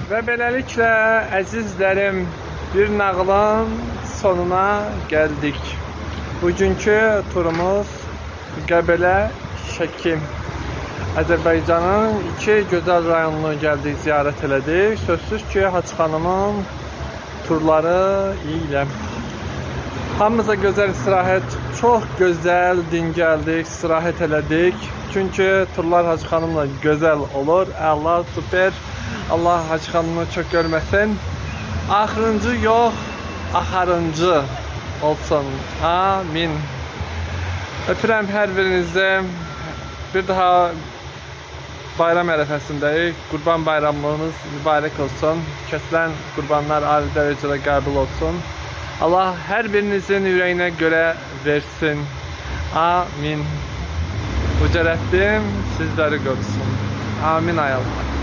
Ve beləliklə əzizlərim, bir nağılın sonuna gəldik. Bugünkü turumuz Qəbələ, Şəki. Azərbaycanın iki gözəl rayonunu gəldik, ziyarət elədik. Sözsüz ki, Hacıxanımın turları ilə. Hamımıza gözəl istirahət, çox gözəl dincəldik, istirahət elədik. Çünki turlar Hacıxanımla gözəl olur. Allah super. Allah Hacıxanımı çox görməsin. Axırıncı yox, axarıncı olsun. Amin. Öpürəm hər birinizi. Bir daha bayram ərəfəsindəyik. Qurban bayramınız mübarək olsun. Kəsilən qurbanlar ali dərəcədə qəbul olsun. Allah hər birinizin ürəyinə görə versin. Amin. Uca Rəbbim sizləri qorusun. Amin ay Allah.